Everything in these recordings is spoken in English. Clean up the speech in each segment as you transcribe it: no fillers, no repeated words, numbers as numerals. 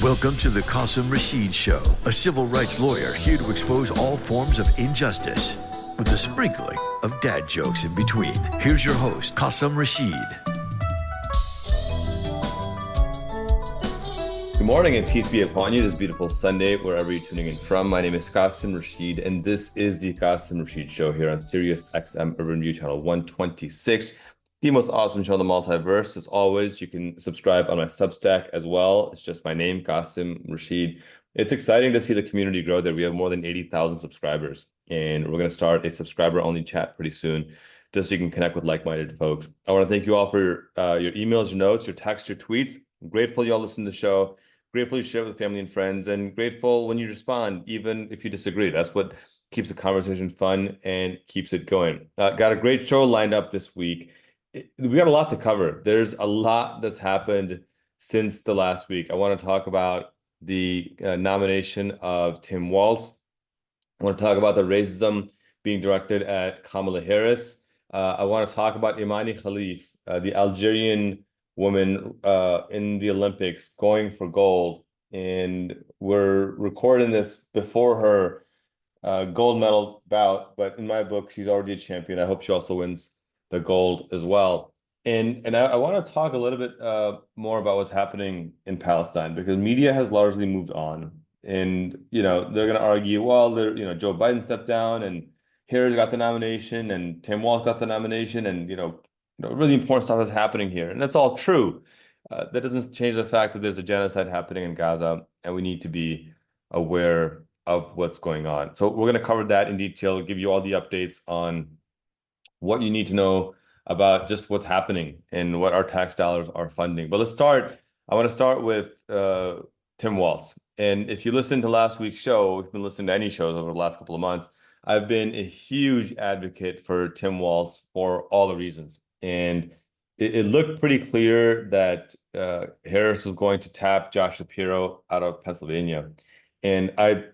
Welcome to the Qasim Rashid Show, a civil rights lawyer here to expose all forms of injustice with a sprinkling of dad jokes in between. Here's your host, Qasim Rashid. Good morning and peace be upon you this beautiful Sunday, wherever you're tuning in from. My name is Qasim Rashid, and this is the Qasim Rashid Show here on Sirius XM Urban View Channel 126, the most awesome show in the multiverse. As always, you can subscribe on my Substack as well. It's just my name, Qasim Rashid. It's exciting to see the community grow there. We have more than 80,000 subscribers, and we're going to start a subscriber-only chat pretty soon, just so you can connect with like-minded folks. I want to thank you all for your emails, your notes, your texts, your tweets. I'm grateful you all listen to the show. Grateful you share it with family and friends, and grateful when you respond, even if you disagree. That's what keeps the conversation fun and keeps it going. Got a great show lined up this week. We got a lot to cover. There's a lot that's happened since the last week. I want to talk about the nomination of Tim Walz. I want to talk about the racism being directed at Kamala Harris. I want to talk about Imane Khelif, the Algerian woman in the Olympics going for gold. And we're recording this before her gold medal bout, but in my book, she's already a champion. I hope she also wins the gold as well. And I want to talk a little bit more about what's happening in Palestine, because media has largely moved on. And, they're going to argue, well, Joe Biden stepped down and Harris got the nomination and Tim Walz got the nomination, and, really important stuff is happening here. And that's all true. That doesn't change the fact that there's a genocide happening in Gaza, and we need to be aware of what's going on. So we're going to cover that in detail, give you all the updates on what you need to know about just what's happening and what our tax dollars are funding. But I want to start with Tim Walz. And if you listened to last week's show, if you've been listening to any shows over the last couple of months, I've been a huge advocate for Tim Walz for all the reasons. And it looked pretty clear that Harris was going to tap Josh Shapiro out of Pennsylvania. And I,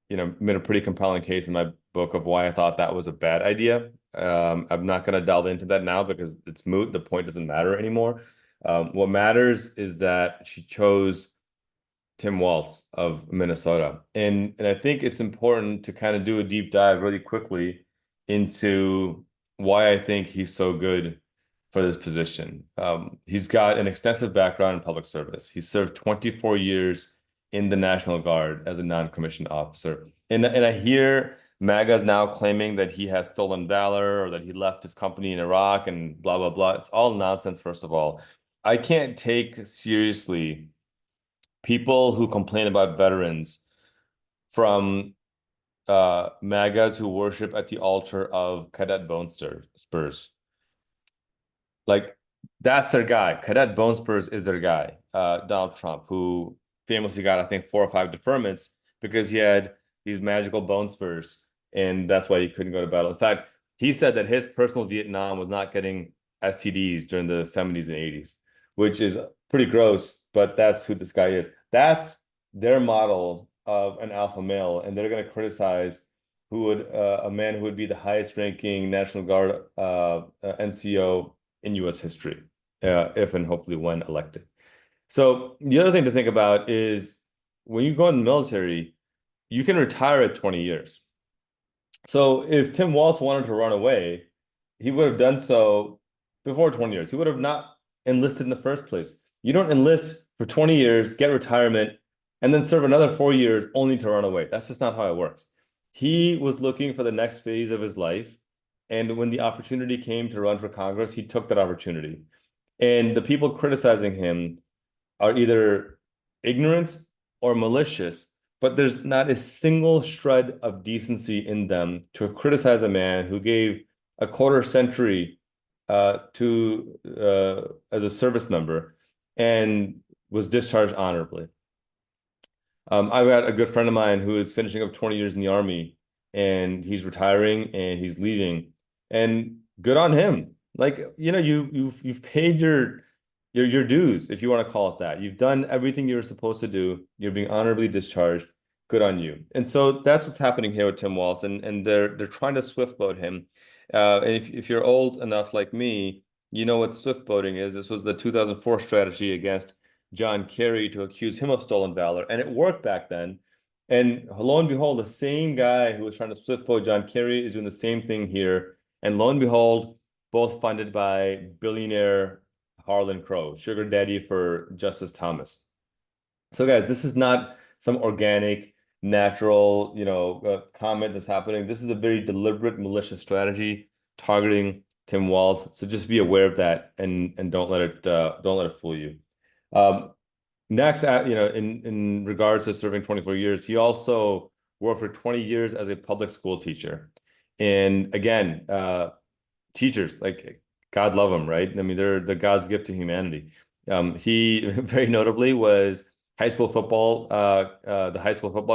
made a pretty compelling case in my book of why I thought that was a bad idea. I'm not going to delve into that now because it's moot. The point doesn't matter anymore. What matters is that she chose Tim Walz of Minnesota. And I think it's important to kind of do a deep dive really quickly into why I think he's so good for this position. He's got an extensive background in public service. He served 24 years in the National Guard as a non-commissioned officer. And I hear MAGA is now claiming that he has stolen valor or that he left his company in Iraq and blah, blah, blah. It's all nonsense, first of all. I can't take seriously people who complain about veterans from MAGAs who worship at the altar of Cadet Bone Spurs. Like, that's their guy. Cadet Bone Spurs is their guy. Donald Trump, who famously got, I think, 4 or 5 deferments because he had these magical bone spurs, and that's why he couldn't go to battle. In fact, he said that his personal Vietnam was not getting STDs during the 70s and 80s, which is pretty gross, but that's who this guy is. That's their model of an alpha male, and they're going to criticize a man who would be the highest ranking National Guard NCO in U.S. history, if and hopefully when elected. So the other thing to think about is when you go in the military, you can retire at 20 years. So if Tim Walz wanted to run away, he would have done so before 20 years. He would have not enlisted in the first place. You don't enlist for 20 years, get retirement, and then serve another 4 years only to run away. That's just not how it works. He was looking for the next phase of his life. And when the opportunity came to run for Congress, he took that opportunity. And the people criticizing him are either ignorant or malicious, but there's not a single shred of decency in them to criticize a man who gave a quarter century as a service member and was discharged honorably. I've got a good friend of mine who is finishing up 20 years in the Army, and he's retiring and he's leaving, and good on him. Like, you've paid your dues, if you want to call it that. You've done everything you were supposed to do. You're being honorably discharged. Good on you. And so that's what's happening here with Tim Walz, and they're trying to swift boat him. And if you're old enough like me, you know what swift boating is. This was the 2004 strategy against John Kerry to accuse him of stolen valor, and it worked back then. And lo and behold, the same guy who was trying to swift boat John Kerry is doing the same thing here. And lo and behold, both funded by billionaire Harlan Crow, sugar daddy for Justice Thomas. So guys, this is not some organic, natural, comment that's happening. This is a very deliberate, malicious strategy targeting Tim Walz. So just be aware of that and don't let it fool you. Next, in regards to serving 24 years, he also worked for 20 years as a public school teacher. And again, teachers, like, God love them, right? I mean, they're God's gift to humanity. He very notably was the high school football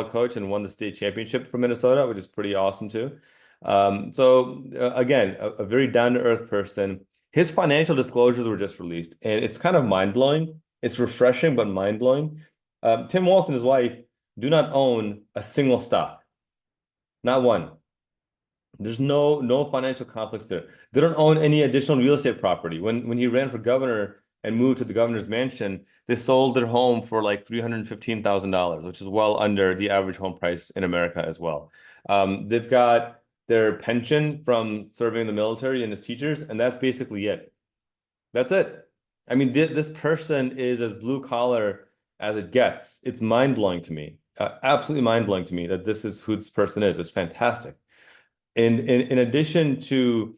coach and won the state championship for Minnesota, which is pretty awesome too. Again, a very down-to-earth person. His financial disclosures were just released, and it's kind of mind-blowing. It's refreshing, but mind-blowing. Tim Walz and his wife do not own a single stock. Not one. There's no financial conflicts there. They don't own any additional real estate property. When he ran for governor and moved to the governor's mansion, they sold their home for like $315,000, which is well under the average home price in America as well. They've got their pension from serving in the military and as teachers, and that's basically it. That's it. I mean, this person is as blue collar as it gets. It's mind-blowing to me, absolutely mind-blowing to me that this is who this person is. It's fantastic. In addition to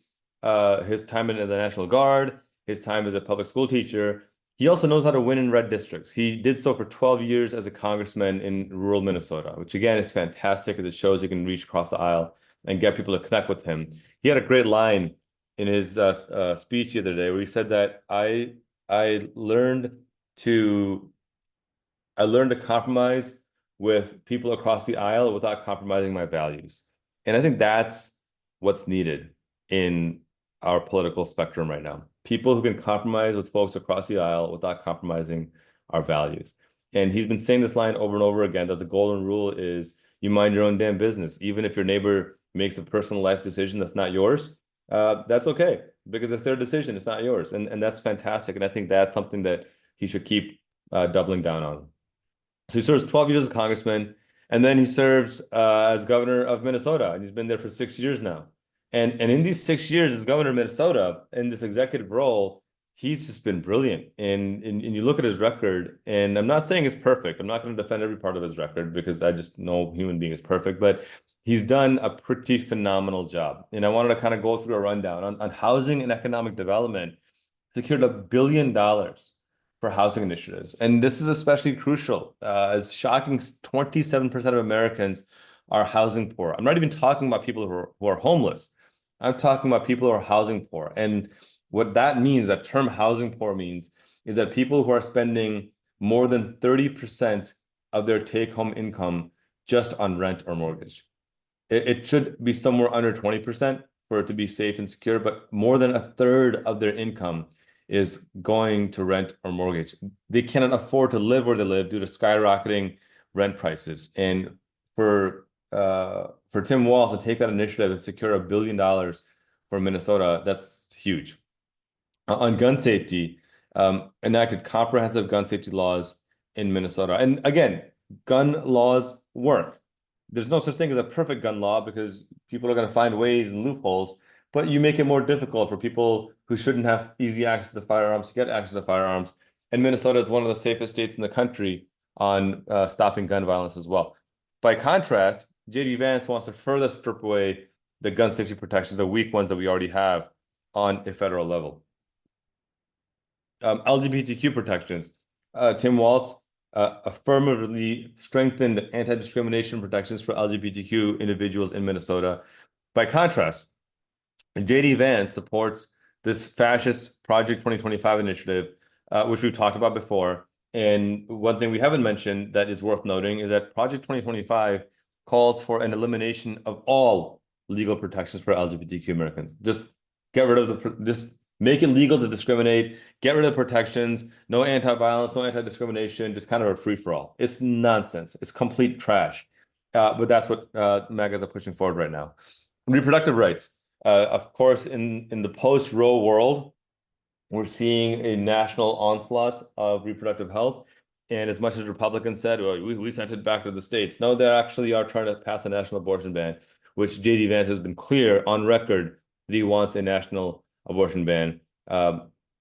his time in the National Guard, his time as a public school teacher, he also knows how to win in red districts. He did so for 12 years as a congressman in rural Minnesota, which again is fantastic because it shows he can reach across the aisle and get people to connect with him. He had a great line in his speech the other day where he said that I learned to compromise with people across the aisle without compromising my values. And I think that's what's needed in our political spectrum right now. People who can compromise with folks across the aisle without compromising our values. And he's been saying this line over and over again, that the golden rule is you mind your own damn business. Even if your neighbor makes a personal life decision that's not yours, that's okay, because it's their decision, it's not yours. And that's fantastic. And I think that's something that he should keep doubling down on. So he serves 12 years as a congressman. And then he serves as governor of Minnesota, and he's been there for 6 years now. And in these 6 years as governor of Minnesota, in this executive role, he's just been brilliant. And you look at his record, and I'm not saying it's perfect. I'm not going to defend every part of his record because I just know human being is perfect, but he's done a pretty phenomenal job. And I wanted to kind of go through a rundown on housing and economic development. Secured $1 billion for housing initiatives. And this is especially crucial, as shocking 27% of Americans are housing poor. I'm not even talking about people who are homeless. I'm talking about people who are housing poor. And what that means, that term housing poor means, is that people who are spending more than 30% of their take-home income just on rent or mortgage. It should be somewhere under 20% for it to be safe and secure, but more than a third of their income is going to rent or mortgage. They cannot afford to live where they live due to skyrocketing rent prices. And for Tim Walz to take that initiative and secure $1 billion for Minnesota, that's huge. On gun safety, enacted comprehensive gun safety laws in Minnesota. And again, gun laws work. There's no such thing as a perfect gun law because people are going to find ways and loopholes, but you make it more difficult for people who shouldn't have easy access to firearms to get access to firearms. And Minnesota is one of the safest states in the country on stopping gun violence as well. By contrast, J.D. Vance wants to further strip away the gun safety protections, the weak ones that we already have on a federal level. LGBTQ protections. Tim Walz affirmatively strengthened anti-discrimination protections for LGBTQ individuals in Minnesota. By contrast, J.D. Vance supports this fascist Project 2025 initiative, which we've talked about before. And one thing we haven't mentioned that is worth noting is that Project 2025 calls for an elimination of all legal protections for LGBTQ Americans. Just get rid of just make it legal to discriminate, get rid of the protections, no anti-violence, no anti-discrimination, just kind of a free-for-all. It's nonsense. It's complete trash. But that's what MAGAs are pushing forward right now. Reproductive rights. Of course, in the post-Roe world, We're seeing a national onslaught of reproductive health. And as much as Republicans said, well, we sent it back to the states. No, they actually are trying to pass a national abortion ban, which J.D. Vance has been clear on record that he wants a national abortion ban.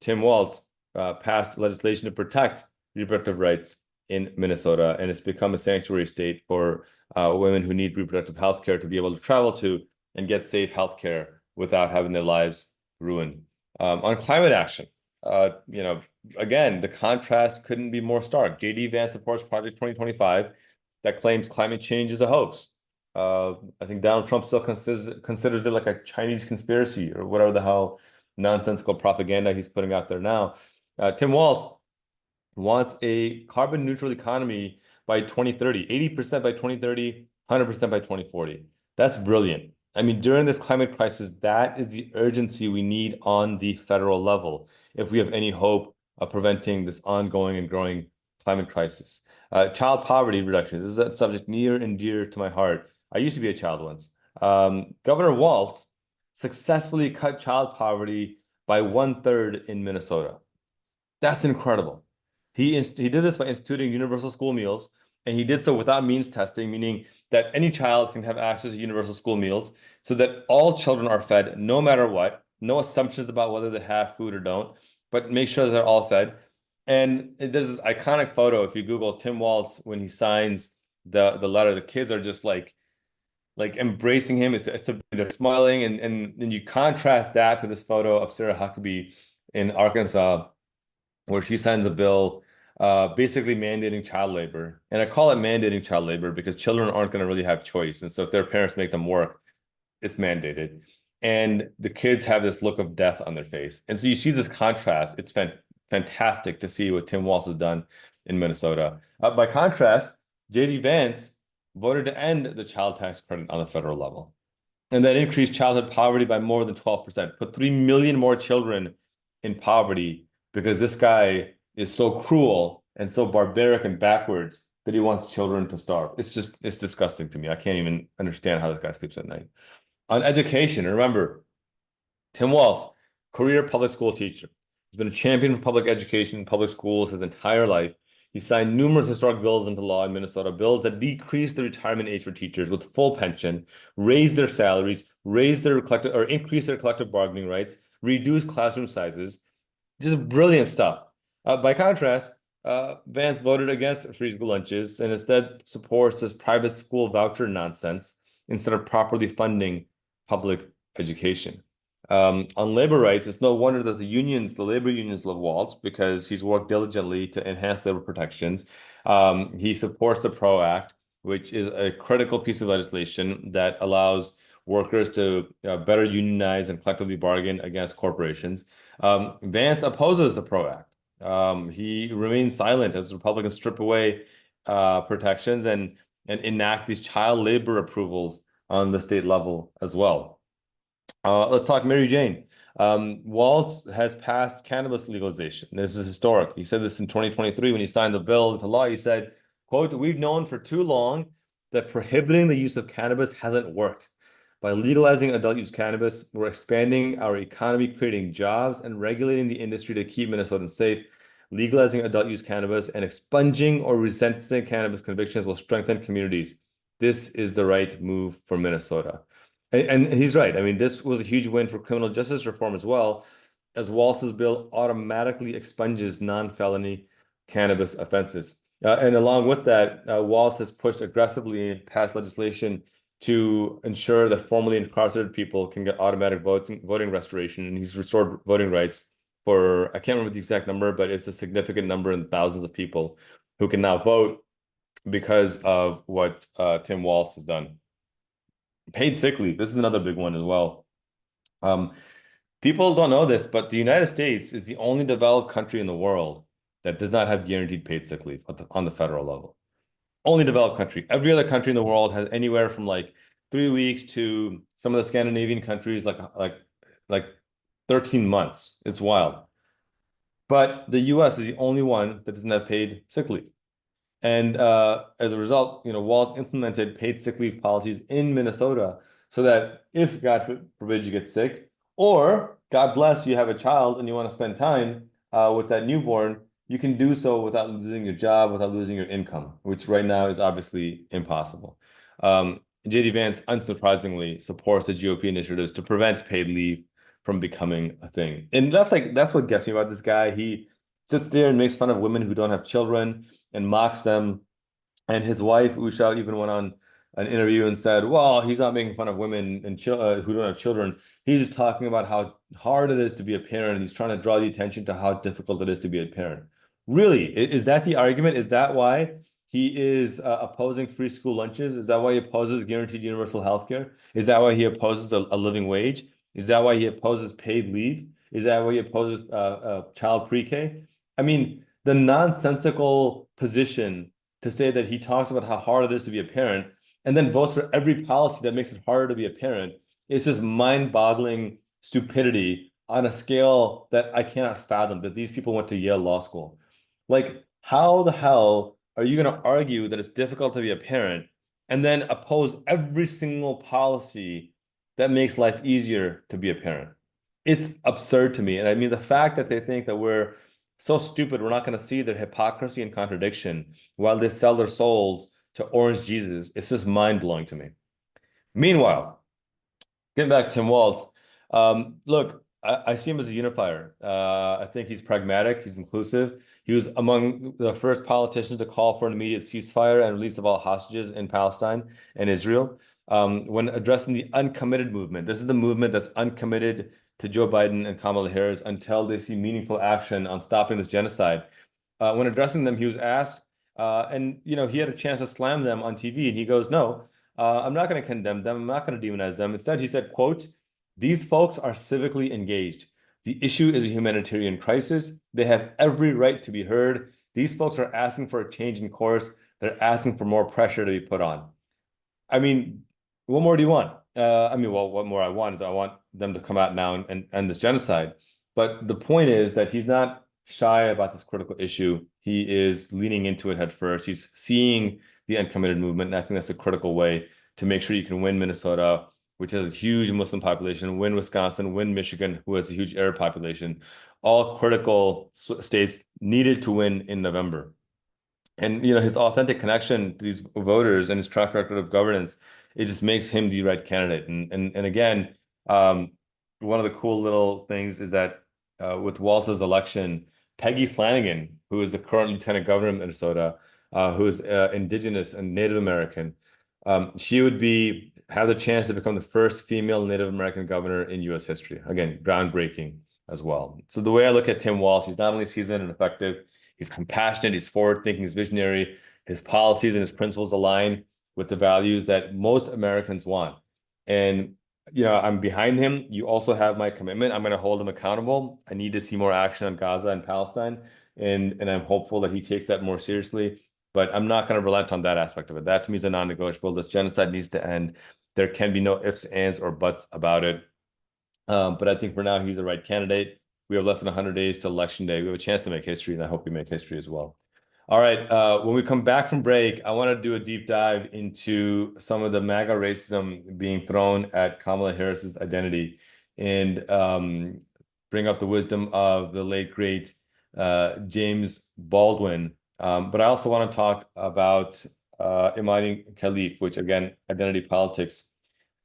Tim Walz passed legislation to protect reproductive rights in Minnesota, and it's become a sanctuary state for women who need reproductive health care to be able to travel to and get safe health care without having their lives ruined. On climate action, again, the contrast couldn't be more stark. J.D. Vance supports Project 2025 that claims climate change is a hoax. I think Donald Trump still considers it like a Chinese conspiracy or whatever the hell nonsensical propaganda he's putting out there now. Tim Walz wants a carbon neutral economy by 2030, 80% by 2030, 100% by 2040. That's brilliant. I mean, during this climate crisis, that is the urgency we need on the federal level if we have any hope of preventing this ongoing and growing climate crisis. Child poverty reduction. This is a subject near and dear to my heart. I used to be a child once. Governor Walz successfully cut child poverty by 1/3 in Minnesota. That's incredible. He did this by instituting universal school meals, and he did so without means testing, meaning that any child can have access to universal school meals so that all children are fed no matter what, no assumptions about whether they have food or don't, but make sure that they're all fed. And there's this iconic photo, if you Google Tim Walz when he signs the letter, the kids are just like embracing him. They're smiling, and then you contrast that to this photo of Sarah Huckabee in Arkansas, where she signs a bill basically mandating child labor. And I call it mandating child labor because children aren't going to really have choice. And so if their parents make them work, it's mandated. And the kids have this look of death on their face. And so you see this contrast. It's fantastic to see what Tim Walz has done in Minnesota. By contrast, J.D. Vance voted to end the child tax credit on the federal level. And that increased childhood poverty by more than 12%, put 3 million more children in poverty because this guy is so cruel and so barbaric and backwards that he wants children to starve. It's disgusting to me. I can't even understand how this guy sleeps at night. On education, remember, Tim Walz, career public school teacher. He's been a champion for public education, public schools his entire life. He signed numerous historic bills into law in Minnesota, bills that decrease the retirement age for teachers with full pension, raise their salaries, increase their collective bargaining rights, reduce classroom sizes. Just brilliant stuff. By contrast, Vance voted against free school lunches and instead supports this private school voucher nonsense instead of properly funding public education. On labor rights, it's no wonder that the labor unions love Walz because he's worked diligently to enhance labor protections. He supports the PRO Act, which is a critical piece of legislation that allows workers to better unionize and collectively bargain against corporations. Vance opposes the PRO Act. He remains silent as Republicans strip away protections and enact these child labor approvals on the state level as well. Let's talk Mary Jane. Walz has passed cannabis legalization. This is historic. He said this in 2023 when he signed the bill into law. He said, quote, "We've known for too long that prohibiting the use of cannabis hasn't worked. By legalizing adult use cannabis, we're expanding our economy, creating jobs, and regulating the industry to keep Minnesotans safe. Legalizing adult use cannabis and expunging or resentencing cannabis convictions will strengthen communities. This is the right move for Minnesota." And he's right. I mean, this was a huge win for criminal justice reform as well, as Walz's bill automatically expunges non-felony cannabis offenses. And along with that, Walz has pushed aggressively and passed legislation to ensure that formerly incarcerated people can get automatic voting restoration. And he's restored voting rights for, I can't remember the exact number, but it's a significant number in thousands of people who can now vote because of what Tim Walz has done. Paid sick leave. This is another big one as well. People don't know this, but the United States is the only developed country in the world that does not have guaranteed paid sick leave on the federal level. Only developed country. Every other country in the world has anywhere from like 3 weeks to some of the Scandinavian countries like 13 months. It's wild. But the US is the only one that doesn't have paid sick leave. And as a result, Walz implemented paid sick leave policies in Minnesota so that if, God forbid, you get sick, Or, God bless, you have a child and you want to spend time with that newborn, you can do so without losing your job, without losing your income, which right now is obviously impossible. JD Vance, unsurprisingly, supports the GOP initiatives to prevent paid leave from becoming a thing. And that's what gets me about this guy. He sits there and makes fun of women who don't have children and mocks them. And his wife, Usha, even went on an interview and said, well, he's not making fun of women and who don't have children. He's just talking about how hard it is to be a parent. And he's trying to draw the attention to how difficult it is to be a parent. Really? Is that the argument? Is that why he is opposing free school lunches? Is that why he opposes guaranteed universal health care? Is that why he opposes a living wage? Is that why he opposes paid leave? Is that why he opposes child pre-K? I mean, the nonsensical position to say that he talks about how hard it is to be a parent and then votes for every policy that makes it harder to be a parent is just mind-boggling stupidity on a scale that I cannot fathom, that these people went to Yale Law School. Like, how the hell are you going to argue that it's difficult to be a parent and then oppose every single policy that makes life easier to be a parent? It's absurd to me. And I mean, the fact that they think that we're so stupid, we're not going to see their hypocrisy and contradiction while they sell their souls to Orange Jesus, it's just mind-blowing to me. Meanwhile, getting back to Tim Walz, look, I see him as a unifier. I think he's pragmatic, he's inclusive. He was among the first politicians to call for an immediate ceasefire and release of all hostages in Palestine and Israel. When addressing the uncommitted movement, this is the movement that's uncommitted to Joe Biden and Kamala Harris until they see meaningful action on stopping this genocide. When addressing them, he was asked, and he had a chance to slam them on TV, and he goes, no, I'm not going to condemn them. I'm not going to demonize them. Instead, he said, quote, these folks are civically engaged. The issue is a humanitarian crisis. They have every right to be heard. These folks are asking for a change in course. They're asking for more pressure to be put on. I mean, what more do you want? What more I want is I want them to come out now and end this genocide. But the point is that he's not shy about this critical issue. He is leaning into it head first. He's seeing the uncommitted movement, and I think that's a critical way to make sure you can win Minnesota, which has a huge Muslim population, win Wisconsin, win Michigan, who has a huge Arab population, all critical states needed to win in November. And his authentic connection to these voters and his track record of governance, it just makes him the right candidate. And again, one of the cool little things is that with Walz's election, Peggy Flanagan, who is the current lieutenant governor of Minnesota, who is indigenous and Native American, she would have the chance to become the first female Native American governor in U.S. history. Again, groundbreaking as well. So the way I look at Tim Walz, he's not only seasoned and effective, he's compassionate, he's forward-thinking, he's visionary. His policies and his principles align with the values that most Americans want. And, I'm behind him. You also have my commitment. I'm going to hold him accountable. I need to see more action on Gaza and Palestine. And I'm hopeful that he takes that more seriously. But I'm not going to relent on that aspect of it. That to me is a non-negotiable. This genocide needs to end. There can be no ifs, ands, or buts about it. But I think for now, he's the right candidate. We have less than 100 days to election day. We have a chance to make history, and I hope we make history as well. All right. When we come back from break, I want to do a deep dive into some of the MAGA racism being thrown at Kamala Harris's identity and bring up the wisdom of the late, great James Baldwin. But I also want to talk about Imane Khelif, which, again, identity politics,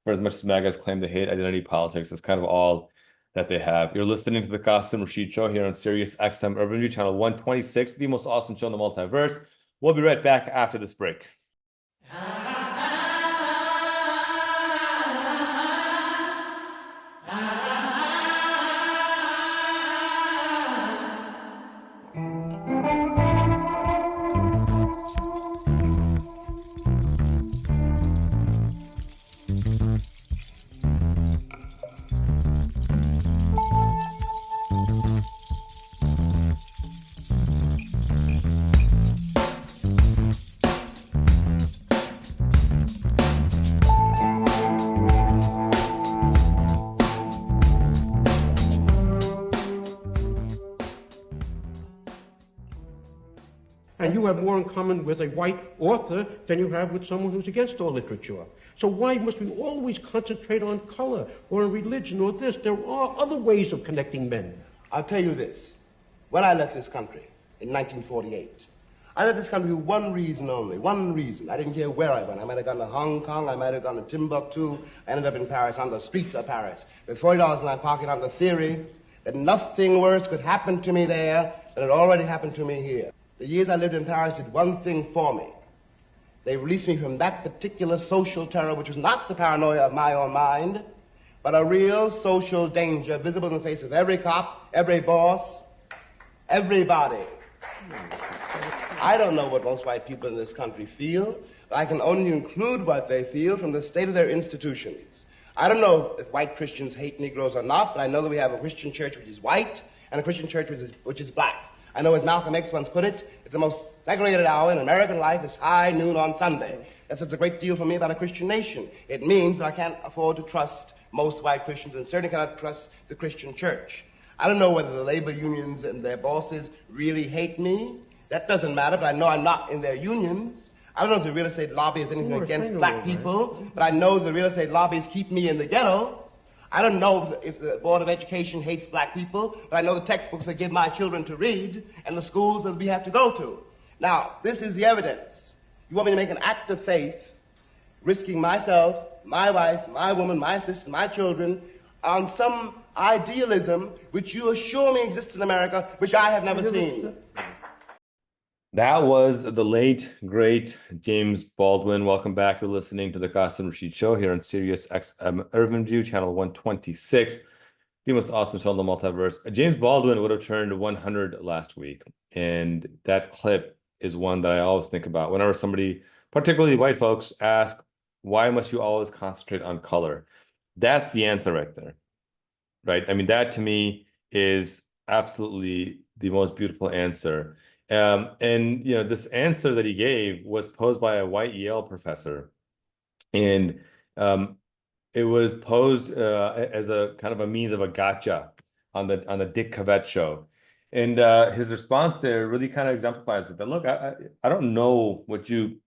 for as much as MAGAs claim they hate identity politics, is kind of all that they have. You're listening to the Qasim Rashid Show here on Sirius XM Urban View, channel 126, the most awesome show in the multiverse. We'll be right back after this break. have more in common with a white author than you have with someone who's against all literature. So why must we always concentrate on color or on religion or this? There are other ways of connecting men. I'll tell you this. When I left this country in 1948, I left this country for one reason only, one reason. I didn't care where I went. I might have gone to Hong Kong, I might have gone to Timbuktu, I ended up in Paris, on the streets of Paris, with $40 in my pocket on the theory that nothing worse could happen to me there than had already happened to me here. The years I lived in Paris did one thing for me. They released me from that particular social terror, which was not the paranoia of my own mind, but a real social danger visible in the face of every cop, every boss, everybody. I don't know what most white people in this country feel, but I can only include what they feel from the state of their institutions. I don't know if white Christians hate Negroes or not, but I know that we have a Christian church which is white and a Christian church which is black. I know, as Malcolm X once put it, that the most segregated hour in American life is high noon on Sunday. That says a great deal for me about a Christian nation. It means that I can't afford to trust most white Christians and certainly cannot trust the Christian church. I don't know whether the labor unions and their bosses really hate me. That doesn't matter, but I know I'm not in their unions. I don't know if the real estate lobby has anything against black people, but I know the real estate lobbies keep me in the ghetto. I don't know if the Board of Education hates black people, but I know the textbooks I give my children to read and the schools that we have to go to. Now, this is the evidence. You want me to make an act of faith, risking myself, my wife, my woman, my sister, my children, on some idealism which you assure me exists in America, which I have never seen. That was the late, great James Baldwin. Welcome back. You're listening to the Qasim Rashid Show here on Sirius XM Urban View, channel 126, the most awesome show in the multiverse. James Baldwin would have turned 100 last week, and that clip is one that I always think about whenever somebody, particularly white folks, ask, why must you always concentrate on color? That's the answer right there, right? I mean, that to me is absolutely the most beautiful answer. And you know, this answer that he gave was posed by a white Yale professor, and it was posed as a kind of a means of a gotcha on the Dick Cavett show. And his response there really kind of exemplifies it. That look, I don't know what you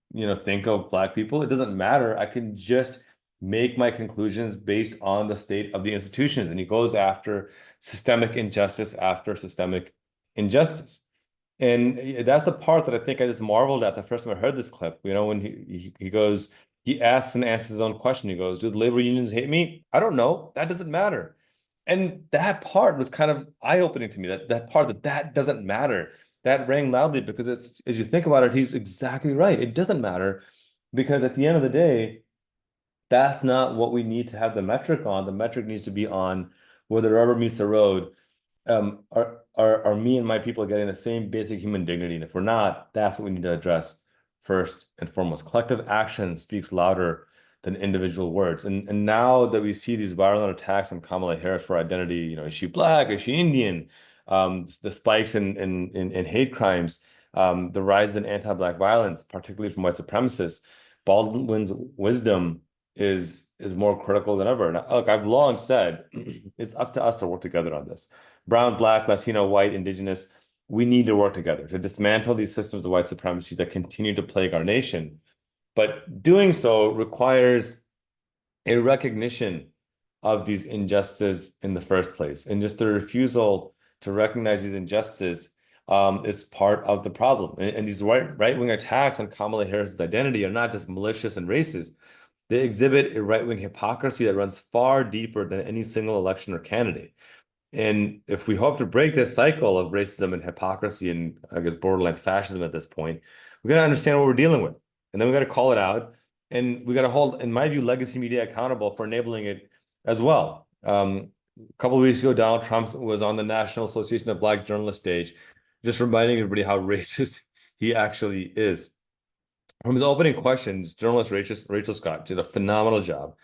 think of black people. It doesn't matter. I can just make my conclusions based on the state of the institutions. And he goes after systemic injustice after systemic injustice. And that's the part that I think I just marveled at the first time I heard this clip. When he goes, he asks and answers his own question. He goes, do the labor unions hate me? I don't know. That doesn't matter. And that part was kind of eye-opening to me, that part that doesn't matter. That rang loudly because it's, as you think about it, he's exactly right. It doesn't matter because at the end of the day, that's not what we need to have the metric on. The metric needs to be on where the rubber meets the road. Are me and my people getting the same basic human dignity? And if we're not, that's what we need to address first and foremost. Collective action speaks louder than individual words. And now that we see these violent attacks on Kamala Harris for identity, is she black? Is she Indian? The spikes in hate crimes, the rise in anti-black violence, particularly from white supremacists. Baldwin's wisdom is more critical than ever. Now, look, I've long said it's up to us to work together on this. Brown, black, Latino, white, indigenous, we need to work together to dismantle these systems of white supremacy that continue to plague our nation. But doing so requires a recognition of these injustices in the first place. And just the refusal to recognize these injustices is part of the problem. And these right-wing attacks on Kamala Harris's identity are not just malicious and racist. They exhibit a right-wing hypocrisy that runs far deeper than any single election or candidate. And if we hope to break this cycle of racism and hypocrisy and, I guess, borderline fascism at this point, we got to understand what we're dealing with. And then we got to call it out. And we got to hold, in my view, legacy media accountable for enabling it as well. A couple of weeks ago, Donald Trump was on the National Association of Black Journalists stage, just reminding everybody how racist he actually is. From his opening questions, journalist Rachel Scott did a phenomenal job.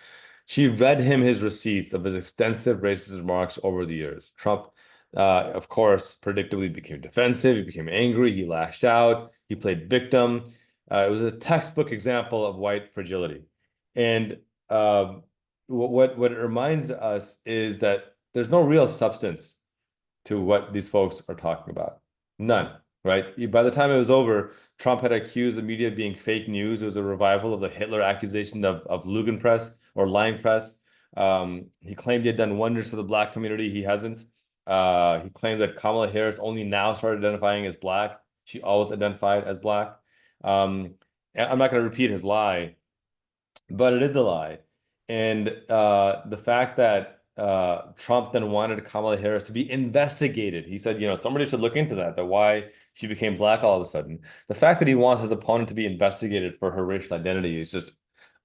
She read him his receipts of his extensive racist remarks over the years. Trump, of course, predictably became defensive. He became angry. He lashed out. He played victim. It was a textbook example of white fragility. And what it reminds us is that there's no real substance to what these folks are talking about. None. right? By the time it was over, Trump had accused the media of being fake news. It was a revival of the Hitler accusation of Lügenpresse or lying press. He claimed he had done wonders for the Black community. He hasn't. He claimed that Kamala Harris only now started identifying as Black. She always identified as Black. I'm not going to repeat his lie, but it is a lie. And the fact that Trump then wanted Kamala Harris to be investigated. He said, somebody should look into that why she became Black all of a sudden. The fact that he wants his opponent to be investigated for her racial identity is just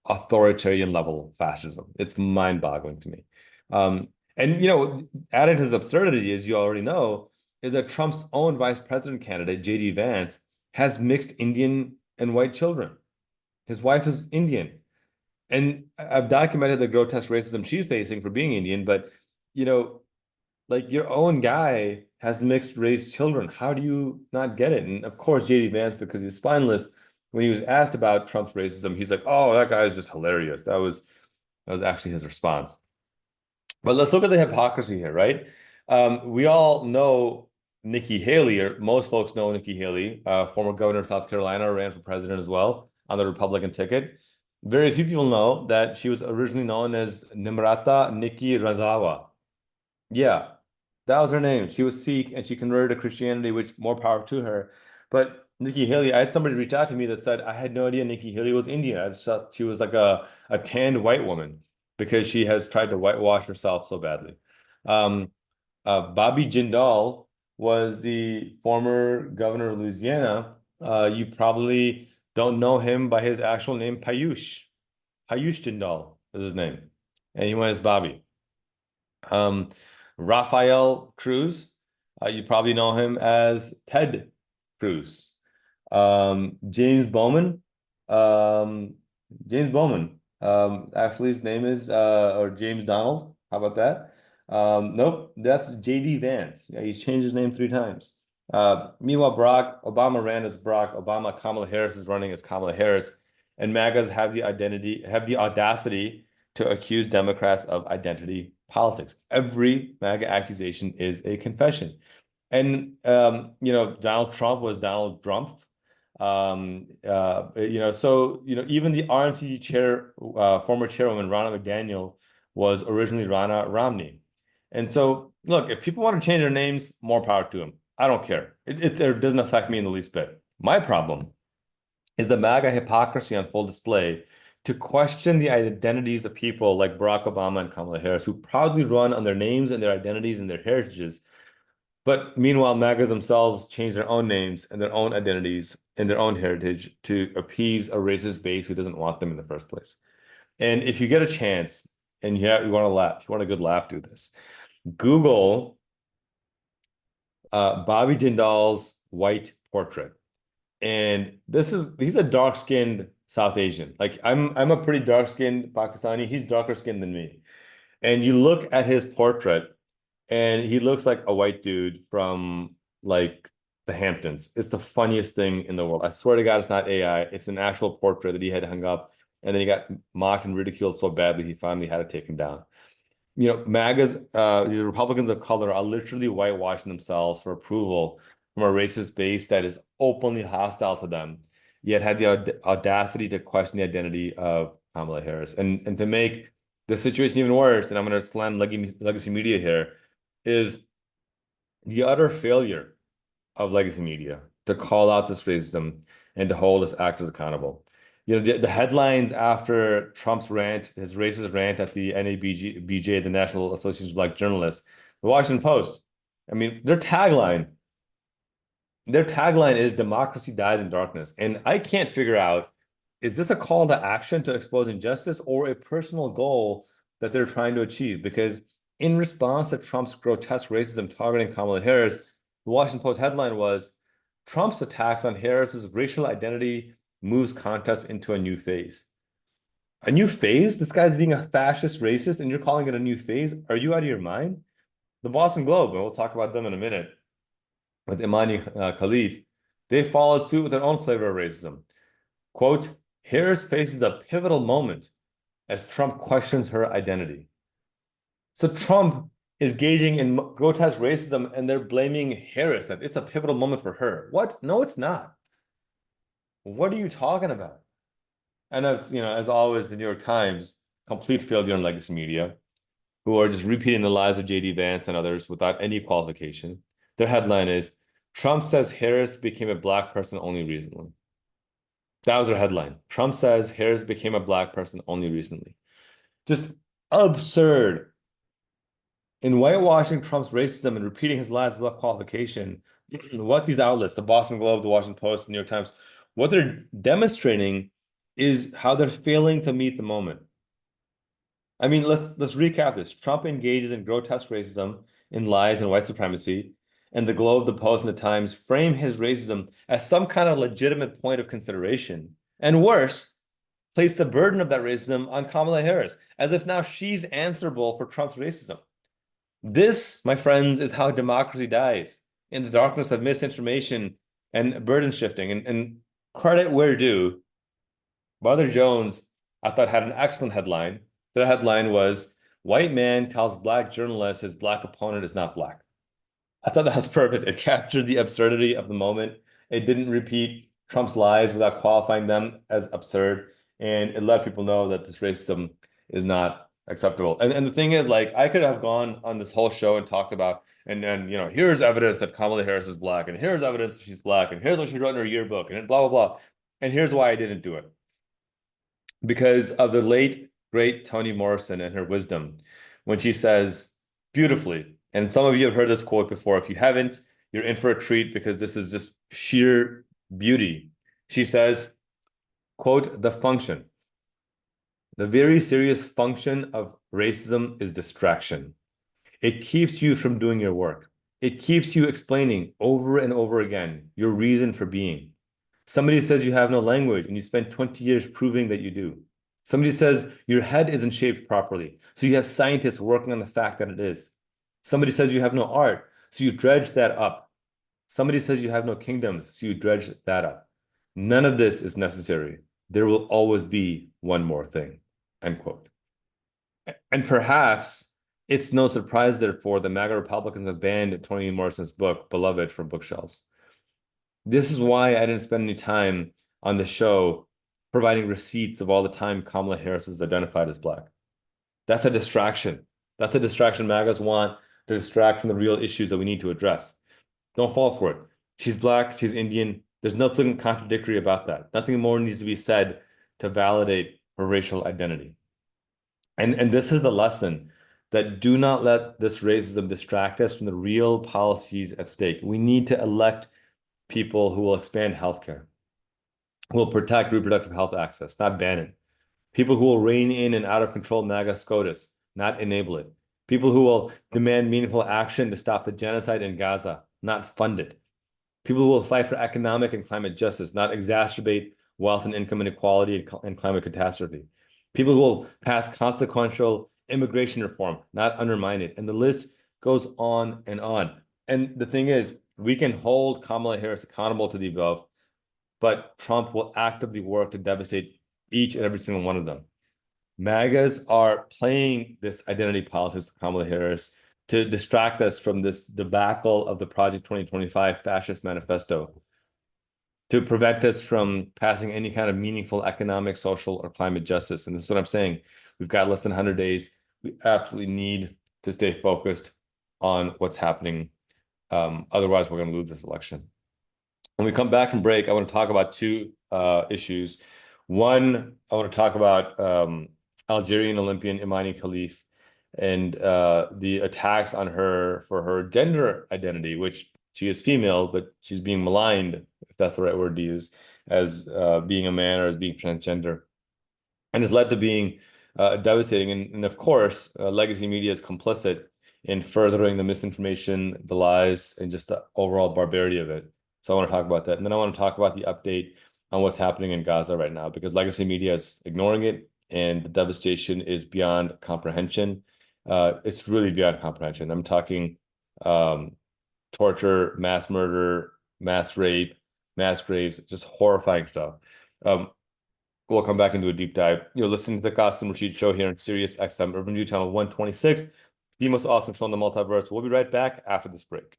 authoritarian level fascism. It's mind-boggling to me. And added to his absurdity, as you already know, is that Trump's own vice president candidate, J.D. Vance, has mixed Indian and white children. His wife is Indian. And I've documented the grotesque racism she's facing for being Indian, but like your own guy has mixed race children. How do you not get it? And of course, J.D. Vance, because he's spineless, when he was asked about Trump's racism, he's like, "Oh, that guy is just hilarious." That was actually his response. But let's look at the hypocrisy here, right? We all know Nikki Haley, or most folks know Nikki Haley, former governor of South Carolina, ran for president as well on the Republican ticket. Very few people know that she was originally known as Nimrata Nikki Randhawa. Yeah, that was her name. She was Sikh and she converted to Christianity, which more power to her. But Nikki Haley, I had somebody reach out to me that said, I had no idea Nikki Haley was Indian. I just thought she was like a tanned white woman because she has tried to whitewash herself so badly. Bobby Jindal was the former governor of Louisiana. You probably don't know him by his actual name, Payush. Payush Jindal is his name. And he went as Bobby. Rafael Cruz, you probably know him as Ted Cruz. James Bowman. Actually, his name is or James Donald. How about that? Nope, that's J.D. Vance. Yeah, he's changed his name 3 times. Meanwhile, Barack Obama ran as Barack Obama. Kamala Harris is running as Kamala Harris. And MAGAs have the audacity to accuse Democrats of identity politics. Every MAGA accusation is a confession. And Donald Trump was Donald Trump. So even the RNC former chairwoman Ronna McDaniel was originally Ronna Romney. And so, look, if people want to change their names, more power to them. I don't care. It doesn't affect me in the least bit. My problem is the MAGA hypocrisy on full display to question the identities of people like Barack Obama and Kamala Harris, who proudly run on their names and their identities and their heritages. But meanwhile, MAGAs themselves change their own names and their own identities and their own heritage to appease a racist base who doesn't want them in the first place. And if you get a chance and you want to laugh, if you want a good laugh, do this. Google Bobby Jindal's white portrait. And he's a dark-skinned South Asian. Like I'm a pretty dark-skinned Pakistani. He's darker skinned than me. And you look at his portrait and he looks like a white dude from like the Hamptons. It's the funniest thing in the world. I swear to God, it's not AI. It's an actual portrait that he had hung up, and then he got mocked and ridiculed so badly he finally had it taken down. MAGAs, these Republicans of color are literally whitewashing themselves for approval from a racist base that is openly hostile to them, yet had the audacity to question the identity of Kamala Harris. And to make the situation even worse, and I'm going to slam legacy media here, is the utter failure of legacy media to call out this racism and to hold its actors accountable. The headlines after Trump's rant, his racist rant at the NABJ, the National Association of Black Journalists, the Washington Post, I mean, their tagline is "Democracy dies in darkness." And I can't figure out, is this a call to action to expose injustice or a personal goal that they're trying to achieve? Because in response to Trump's grotesque racism targeting Kamala Harris, the Washington Post headline was, "Trump's attacks on Harris's racial identity moves contest into a new phase." A new phase? This guy's being a fascist racist and you're calling it a new phase? Are you out of your mind? The Boston Globe, and we'll talk about them in a minute, with Imane Khelif, they followed suit with their own flavor of racism. Quote, "Harris faces a pivotal moment as Trump questions her identity." So Trump is gauging in grotesque racism, and they're blaming Harris that it's a pivotal moment for her. What? No, it's not. What are you talking about? And as always, the New York Times, complete failure in legacy media, who are just repeating the lies of J.D. Vance and others without any qualification. Their headline is, Trump says Harris became a black person only recently. That was their headline. Trump says Harris became a black person only recently. Just absurd. In whitewashing Trump's racism and repeating his lies without qualification, what these outlets, the Boston Globe, the Washington Post, the New York Times, what they're demonstrating is how they're failing to meet the moment. I mean, let's recap this. Trump engages in grotesque racism, in lies and white supremacy, and the Globe, the Post, and the Times frame his racism as some kind of legitimate point of consideration. And worse, place the burden of that racism on Kamala Harris, as if now she's answerable for Trump's racism. This, my friends, is how democracy dies, in the darkness of misinformation and burden shifting. And credit where due, Mother Jones, I thought, had an excellent headline. Their headline was, White Man Tells Black Journalist His Black Opponent Is Not Black. I thought that was perfect. It captured the absurdity of the moment. It didn't repeat Trump's lies without qualifying them as absurd. And it let people know that this racism is not acceptable. And the thing is, like, I could have gone on this whole show and talked about, and here's evidence that Kamala Harris is black, and here's evidence that she's black, and here's what she wrote in her yearbook, and blah, blah, blah. And here's why I didn't do it. Because of the late, great Toni Morrison and her wisdom, when she says beautifully, and some of you have heard this quote before. If you haven't, you're in for a treat, because this is just sheer beauty. She says, quote, the function. The very serious function of racism is distraction. It keeps you from doing your work. It keeps you explaining over and over again your reason for being. Somebody says you have no language, and you spend 20 years proving that you do. Somebody says your head isn't shaped properly, so you have scientists working on the fact that it is. Somebody says you have no art, so you dredge that up. Somebody says you have no kingdoms, so you dredge that up. None of this is necessary. There will always be one more thing, end quote. And perhaps it's no surprise, therefore, that MAGA Republicans have banned Toni Morrison's book, Beloved, from bookshelves. This is why I didn't spend any time on the show providing receipts of all the time Kamala Harris is identified as black. That's a distraction. That's a distraction MAGAs want to distract from the real issues that we need to address. Don't fall for it. She's black, she's Indian. There's nothing contradictory about that. Nothing more needs to be said to validate her racial identity. And this is the lesson, that do not let this racism distract us from the real policies at stake. We need to elect people who will expand healthcare, who will protect reproductive health access, not ban it. People who will rein in and out of control MAGA SCOTUS, not enable it. People who will demand meaningful action to stop the genocide in Gaza, not fund it. People who will fight for economic and climate justice, not exacerbate wealth and income inequality and climate catastrophe. People who will pass consequential immigration reform, not undermine it. And the list goes on and on. And the thing is, we can hold Kamala Harris accountable to the above, but Trump will actively work to devastate each and every single one of them. MAGAs are playing this identity politics of Kamala Harris to distract us from this debacle of the Project 2025 fascist manifesto, to prevent us from passing any kind of meaningful economic, social, or climate justice. And this is what I'm saying. We've got less than 100 days. We absolutely need to stay focused on what's happening. Otherwise, we're going to lose this election. When we come back from break, I want to talk about two issues. One, I want to talk about Algerian Olympian Imane Khelif and the attacks on her for her gender identity, which she is female, but she's being maligned, if that's the right word to use, as being a man or as being transgender, and has led to being devastating. And of course, legacy media is complicit in furthering the misinformation, the lies, and just the overall barbarity of it. So I want to talk about that. And then I want to talk about the update on what's happening in Gaza right now, because legacy media is ignoring it, and the devastation is beyond comprehension. It's really beyond comprehension. I'm talking torture, mass murder, mass rape, mass graves, just horrifying stuff. We'll come back and do a deep dive. You're listening to the Qasim Rashid Show here on Sirius XM Urban View Channel 126. the most awesome show in the multiverse. We'll be right back after this break.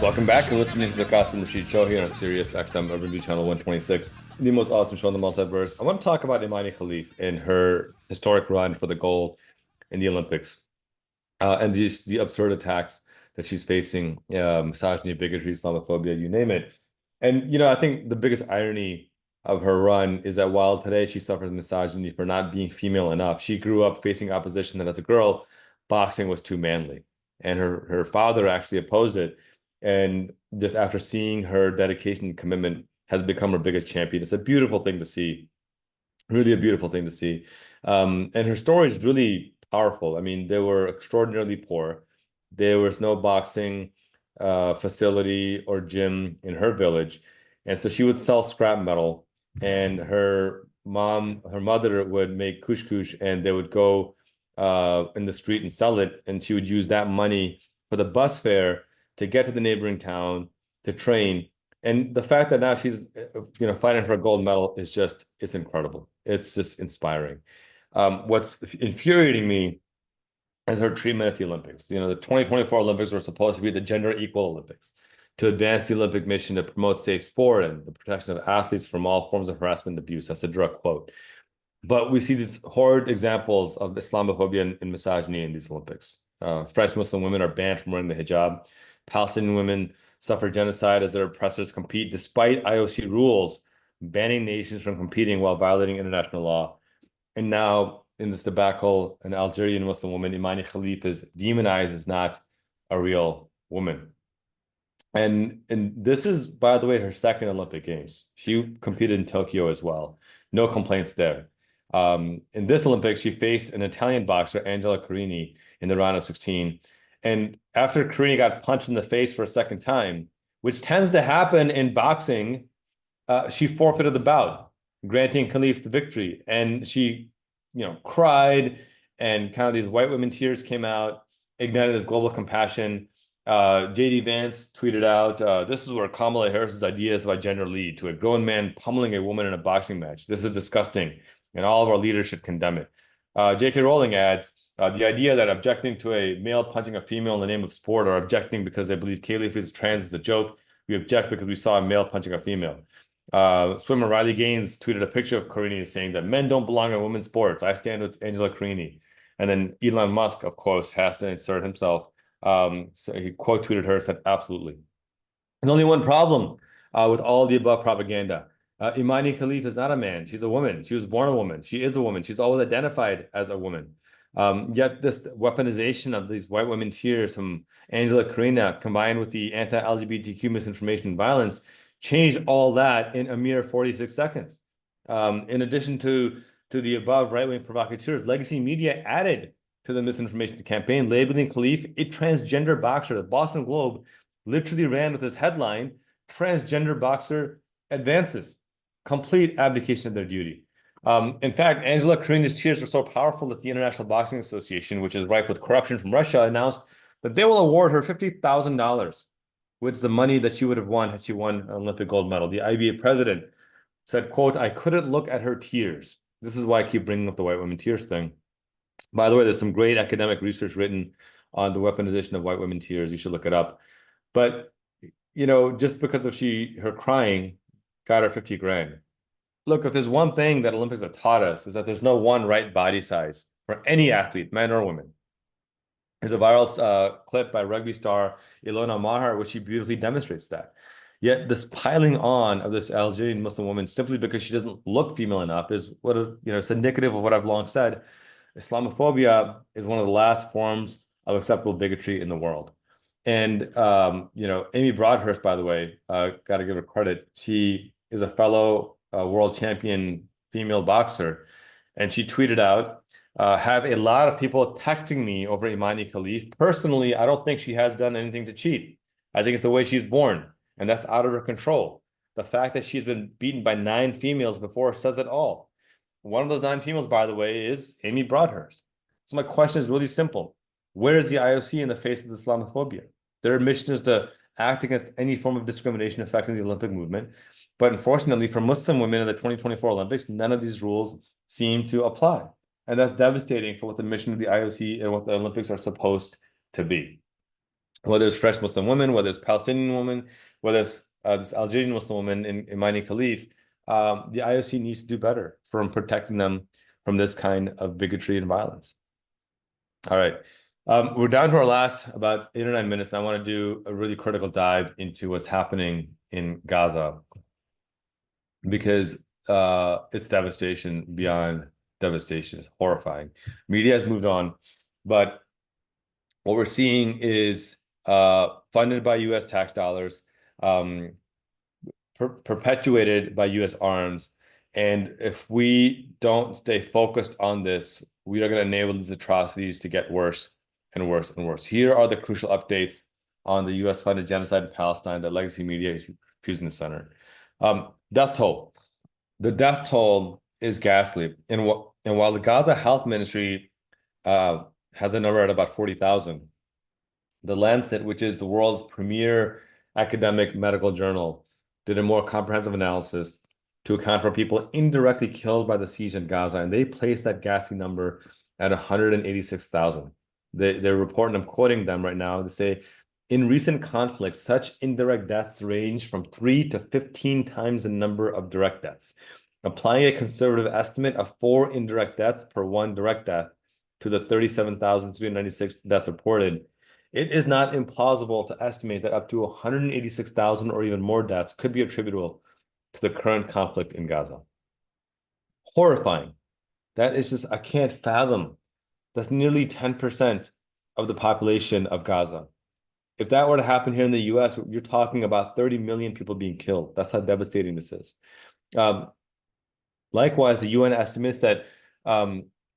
Welcome back. You're listening to the Qasim Rashid Show here on Sirius XM Urban View Channel 126, the most awesome show in the multiverse. I want to talk about Imane Khelif and her historic run for the gold in the Olympics, and the absurd attacks that she's facing, misogyny, bigotry, Islamophobia, you name it. And, I think the biggest irony of her run is that while today she suffers misogyny for not being female enough, she grew up facing opposition that as a girl, boxing was too manly. And her father actually opposed it. And just after seeing her dedication and commitment, has become her biggest champion. It's a beautiful thing to see, really a beautiful thing to see. And her story is really powerful. I mean, they were extraordinarily poor. There was no boxing facility or gym in her village. And so she would sell scrap metal, and her mother would make kush, and they would go in the street and sell it. And she would use that money for the bus fare to get to the neighboring town to train. And the fact that now she's, fighting for a gold medal is it's incredible. It's just inspiring. What's infuriating me is her treatment at the Olympics. The 2024 Olympics were supposed to be the gender equal Olympics, to advance the Olympic mission to promote safe sport and the protection of athletes from all forms of harassment and abuse. That's a direct quote. But we see these horrid examples of Islamophobia and misogyny in these Olympics. French Muslim women are banned from wearing the hijab. Palestinian women suffer genocide as their oppressors compete despite IOC rules banning nations from competing while violating international law. And now in this debacle, an Algerian Muslim woman, Imane Khelif, is demonized as not a real woman. And this is, by the way, her second Olympic Games. She competed in Tokyo as well. No complaints there. In this Olympics, she faced an Italian boxer, Angela Carini, in the round of 16. And after Carini got punched in the face for a second time, which tends to happen in boxing, she forfeited the bout, granting Khelif the victory. And she, cried, and kind of these white women tears came out, ignited this global compassion. J.D. Vance tweeted out, "This is where Kamala Harris's ideas about gender lead to a grown man pummeling a woman in a boxing match. This is disgusting, and all of our leaders should condemn it." J.K. Rowling adds, the idea that objecting to a male punching a female in the name of sport, or objecting because they believe Khelif is trans, is a joke. We object because we saw a male punching a female. Swimmer Riley Gaines tweeted a picture of Carini saying that men don't belong in women's sports. I stand with Angela Carini. And then Elon Musk, of course, has to insert himself. So he quote tweeted her, said, absolutely. There's only one problem with all the above propaganda. Imane Khelif is not a man. She's a woman. She was born a woman. She is a woman. She's always identified as a woman. Yet this weaponization of these white women tears from Angela Carini, combined with the anti-LGBTQ misinformation and violence, changed all that in a mere 46 seconds. In addition to the above right-wing provocateurs, legacy media added to the misinformation campaign, labeling Khelif a transgender boxer. The Boston Globe literally ran with this headline, "Transgender boxer advances." Complete abdication of their duty. In fact, Angela Carini's tears were so powerful that the International Boxing Association, which is ripe with corruption from Russia, announced that they will award her $50,000, which is the money that she would have won had she won an Olympic gold medal. The IBA president said, quote, "I couldn't look at her tears." This is why I keep bringing up the white women tears thing. By the way, there's some great academic research written on the weaponization of white women tears. You should look it up. But, just because of her crying got her 50 grand. Look, if there's one thing that Olympics have taught us, is that there's no one right body size for any athlete, men or women. There's a viral clip by rugby star Ilona Maher, which she beautifully demonstrates that. Yet this piling on of this Algerian Muslim woman simply because she doesn't look female enough is what it's indicative of what I've long said. Islamophobia is one of the last forms of acceptable bigotry in the world. And Amy Broadhurst, by the way, got to give her credit. She is a fellow world champion female boxer, and she tweeted out, have a lot of people texting me over Imane Khelif. Personally, I don't think she has done anything to cheat. I think it's the way she's born, and that's out of her control. The fact that she's been beaten by 9 females before says it all. One of those 9 females, by the way, is Amy Broadhurst. So my question is really simple. Where is the IOC in the face of the Islamophobia? Their mission is to act against any form of discrimination affecting the Olympic movement. But unfortunately, for Muslim women in the 2024 Olympics, none of these rules seem to apply. And that's devastating for what the mission of the IOC and what the Olympics are supposed to be. Whether it's fresh Muslim women, whether it's Palestinian women, whether it's this Algerian Muslim woman in Imane Khelif, the IOC needs to do better from protecting them from this kind of bigotry and violence. All right. We're down to our last about 8 or 9 minutes, and I want to do a really critical dive into what's happening in Gaza, because its devastation beyond devastation is horrifying. Media has moved on, but what we're seeing is funded by U.S. tax dollars, perpetuated by U.S. arms, and if we don't stay focused on this, we are going to enable these atrocities to get worse and worse and worse. Here are the crucial updates on the U.S.-funded genocide in Palestine that legacy media is refusing to center. Death toll. The death toll is ghastly. And while the Gaza Health Ministry has a number at about 40,000, the Lancet, which is the world's premier academic medical journal, did a more comprehensive analysis to account for people indirectly killed by the siege in Gaza, and they placed that ghastly number at 186,000. They're reporting, I'm quoting them right now, they say, in recent conflicts, such indirect deaths range from 3 to 15 times the number of direct deaths. Applying a conservative estimate of 4 indirect deaths per 1 direct death to the 37,396 deaths reported, it is not implausible to estimate that up to 186,000 or even more deaths could be attributable to the current conflict in Gaza. Horrifying. That is just, I can't fathom. That's nearly 10% of the population of Gaza. If that were to happen here in the US, you're talking about 30 million people being killed. That's how devastating this is. Likewise, the UN estimates that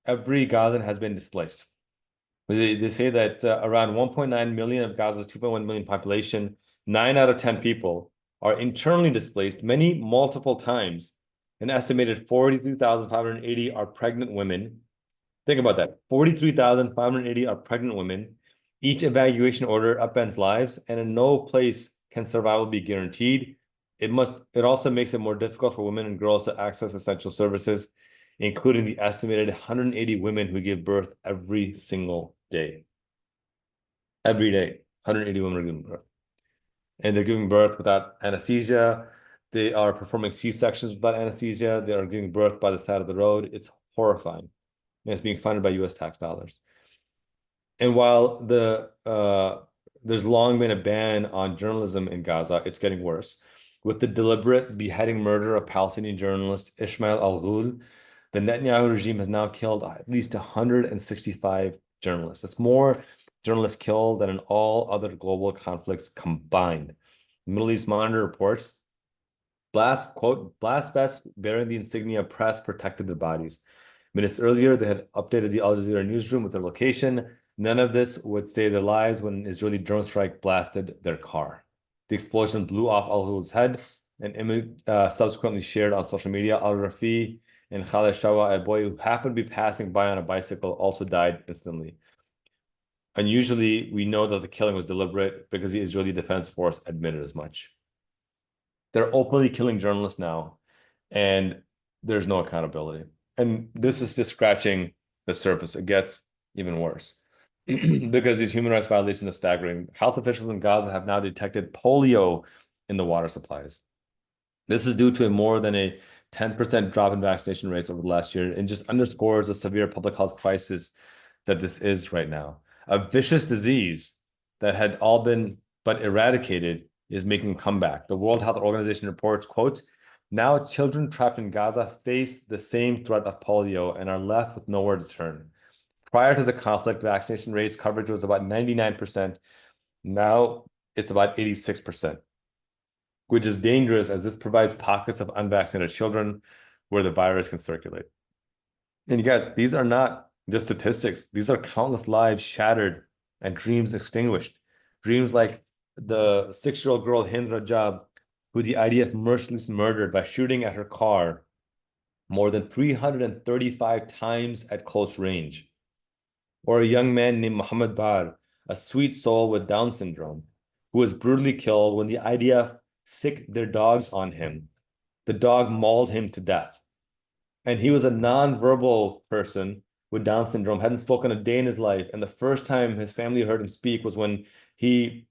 every Gazan has been displaced. They say that around 1.9 million of Gaza's 2.1 million population, 9 out of 10 people are internally displaced, many multiple times. An estimated 43,580 are pregnant women. Think about that. 43,580 are pregnant women. Each evacuation order upends lives, and in no place can survival be guaranteed. It also makes it more difficult for women and girls to access essential services, including the estimated 180 women who give birth every single day. Every day, 180 women are giving birth. And they're giving birth without anesthesia. They are performing C-sections without anesthesia. They are giving birth by the side of the road. It's horrifying. And it's being funded by U.S. tax dollars. And while there's long been a ban on journalism in Gaza, it's getting worse. With the deliberate beheading murder of Palestinian journalist Ismail al-Ghul, the Netanyahu regime has now killed at least 165 journalists. That's more journalists killed than in all other global conflicts combined. Middle East Monitor reports, quote, blast vests bearing the insignia of press protected their bodies. Minutes earlier, they had updated the Al Jazeera newsroom with their location. None of this would save their lives when an Israeli drone strike blasted their car. The explosion blew off al-Ghul's head. An image subsequently shared on social media. Al-Rafi and Khaled Shawa, a boy who happened to be passing by on a bicycle, also died instantly. Unusually, we know that the killing was deliberate because the Israeli Defense Force admitted as much. They're openly killing journalists now, and there's no accountability. And this is just scratching the surface. It gets even worse because these human rights violations are staggering. Health officials in Gaza have now detected polio in the water supplies. This is due to more than a 10% drop in vaccination rates over the last year, and just underscores the severe public health crisis that this is right now. A vicious disease that had all been but eradicated is making a comeback. The World Health Organization reports, quote, now children trapped in Gaza face the same threat of polio and are left with nowhere to turn. Prior to the conflict, vaccination rates coverage was about 99%. Now it's about 86%, which is dangerous as this provides pockets of unvaccinated children where the virus can circulate. And you guys, these are not just statistics. These are countless lives shattered and dreams extinguished. Dreams like the 6-year-old girl Hind Rajab, who the IDF mercilessly murdered by shooting at her car more than 335 times at close range. Or a young man named Muhammad Bar, a sweet soul with Down syndrome, who was brutally killed when the IDF sicked their dogs on him. The dog mauled him to death. And he was a non-verbal person with Down syndrome, hadn't spoken a day in his life. And the first time his family heard him speak was when he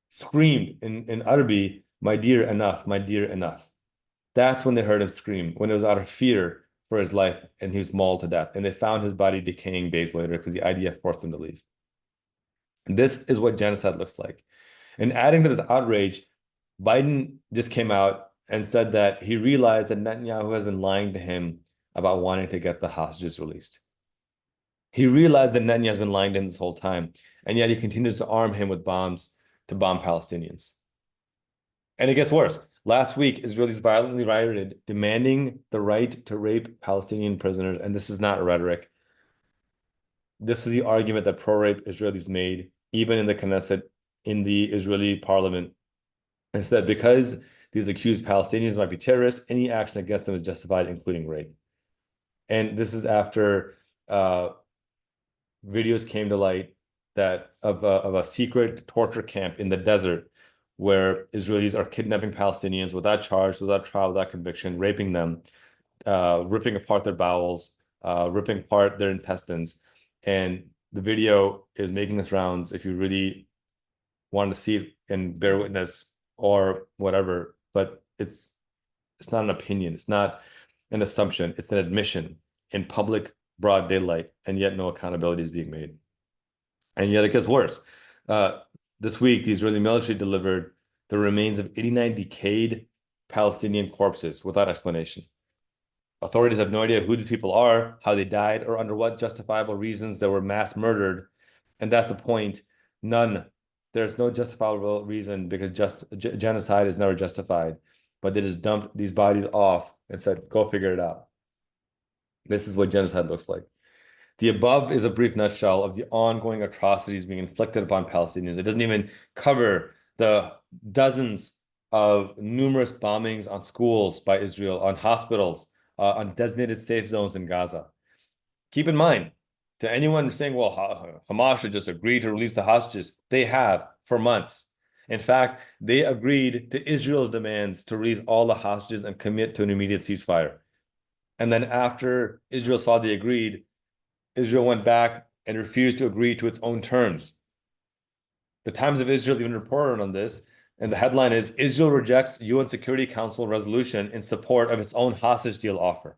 screamed in Arabic, my dear, enough, my dear, enough. That's when they heard him scream, when it was out of fear for his life, and he was mauled to death. And they found his body decaying days later because the IDF forced him to leave. And this is what genocide looks like. And adding to this outrage, Biden just came out and said that he realized that Netanyahu has been lying to him about wanting to get the hostages released. He realized that Netanyahu has been lying to him this whole time, and yet he continues to arm him with bombs to bomb Palestinians. And it gets worse. Last week, Israelis violently rioted, demanding the right to rape Palestinian prisoners, and this is not rhetoric. This is the argument that pro-rape Israelis made, even in the Knesset, in the Israeli parliament. It's that because these accused Palestinians might be terrorists, any action against them is justified, including rape. And this is after videos came to light that of a secret torture camp in the desert where Israelis are kidnapping Palestinians without charge, without trial, without conviction, raping them, ripping apart their bowels, ripping apart their intestines. And the video is making its rounds if you really want to see it and bear witness or whatever, but it's not an opinion. It's not an assumption. It's an admission in public, broad daylight, and yet no accountability is being made. And yet it gets worse. This week, the Israeli military delivered the remains of 89 decayed Palestinian corpses without explanation. Authorities have no idea who these people are, how they died, or under what justifiable reasons they were mass murdered. And that's the point. None. There's no justifiable reason because genocide is never justified. But they just dumped these bodies off and said, go figure it out. This is what genocide looks like. The above is a brief nutshell of the ongoing atrocities being inflicted upon Palestinians. It doesn't even cover the dozens of numerous bombings on schools by Israel, on hospitals, on designated safe zones in Gaza. Keep in mind, to anyone saying, well, Hamas should just agree to release the hostages, they have for months. In fact, they agreed to Israel's demands to release all the hostages and commit to an immediate ceasefire. And then after Israel saw they agreed, Israel went back and refused to agree to its own terms. The Times of Israel even reported on this, and the headline is, Israel rejects UN Security Council resolution in support of its own hostage deal offer.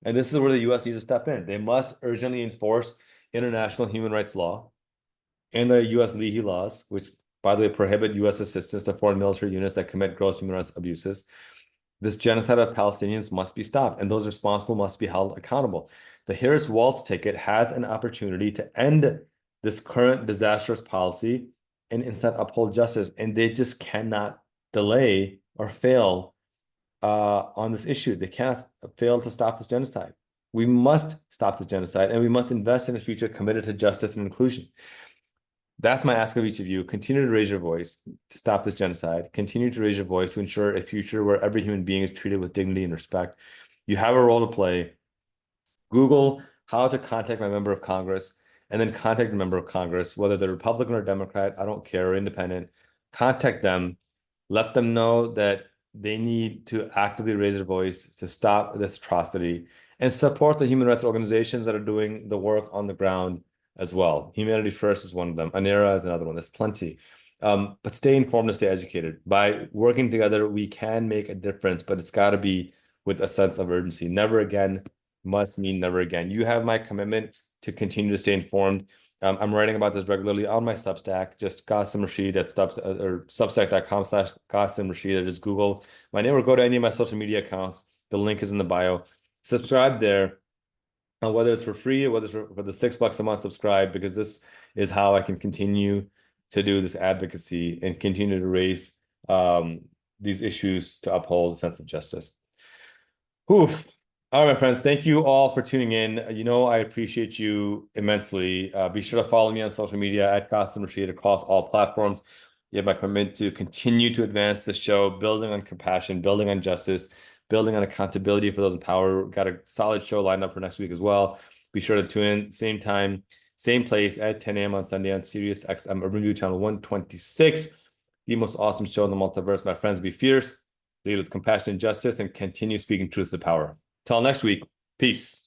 And this is where the U.S. needs to step in. They must urgently enforce international human rights law and the U.S. Leahy laws, which, by the way, prohibit U.S. assistance to foreign military units that commit gross human rights abuses. This genocide of Palestinians must be stopped, and those responsible must be held accountable. The Harris-Walz ticket has an opportunity to end this current disastrous policy and instead uphold justice, and they just cannot delay or fail on this issue. They cannot fail to stop this genocide. We must stop this genocide, and we must invest in a future committed to justice and inclusion. That's my ask of each of you. Continue to raise your voice to stop this genocide. Continue to raise your voice to ensure a future where every human being is treated with dignity and respect. You have a role to play. Google how to contact my member of Congress, and then contact a member of Congress, whether they're Republican or Democrat, I don't care, or independent. Contact them. Let them know that they need to actively raise their voice to stop this atrocity and support the human rights organizations that are doing the work on the ground as well. Humanity First is one of them. ANERA is another one. There's plenty. But stay informed and stay educated. By working together, we can make a difference, but it's got to be with a sense of urgency. Never again must mean never again. You have my commitment to continue to stay informed. I'm writing about this regularly on my Substack, just Qasim Rashid at substack.com/Qasim Rashid. Just Google my name or go to any of my social media accounts. The link is in the bio. Subscribe there. Whether it's for free or whether it's for the $6 a month, subscribe, because this is how I can continue to do this advocacy and continue to raise these issues to uphold a sense of justice. Oof. All right, my friends, thank you all for tuning in. You know, I appreciate you immensely. Be sure to follow me on social media at Qasim Rashid across all platforms. You have my commitment to continue to advance this show, building on compassion, building on justice, building on accountability for those in power. We've got a solid show lined up for next week as well. Be sure to tune in, same time, same place at 10 a.m. on Sunday on Sirius XM Urban View Channel 126. The most awesome show in the multiverse. My friends, be fierce, lead with compassion and justice, and continue speaking truth to power. Till next week, peace.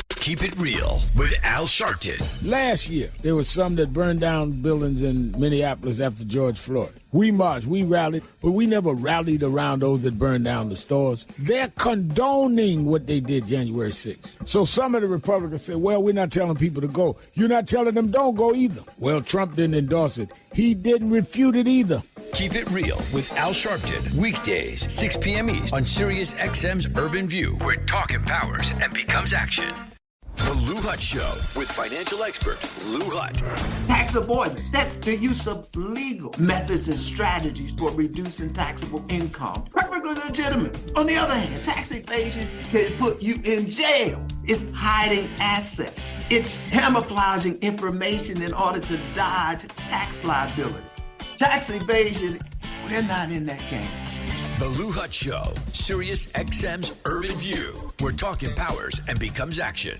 Keep It Real with Al Sharpton. Last year, there was some that burned down buildings in Minneapolis after George Floyd. We marched, we rallied, but we never rallied around those that burned down the stores. They're condoning what they did January 6th. So some of the Republicans say, well, we're not telling people to go. You're not telling them don't go either. Well, Trump didn't endorse it. He didn't refute it either. Keep It Real with Al Sharpton. Weekdays, 6 p.m. East on Sirius XM's Urban View, where talk empowers and becomes action. The Lou Hutt Show with financial expert Lou Hutt. Tax avoidance, that's the use of legal methods and strategies for reducing taxable income. Perfectly legitimate. On the other hand, tax evasion can put you in jail. It's hiding assets. It's camouflaging information in order to dodge tax liability. Tax evasion, we're not in that game. The Lou Hutt Show, Sirius XM's Urban View, where talk empowers and becomes action.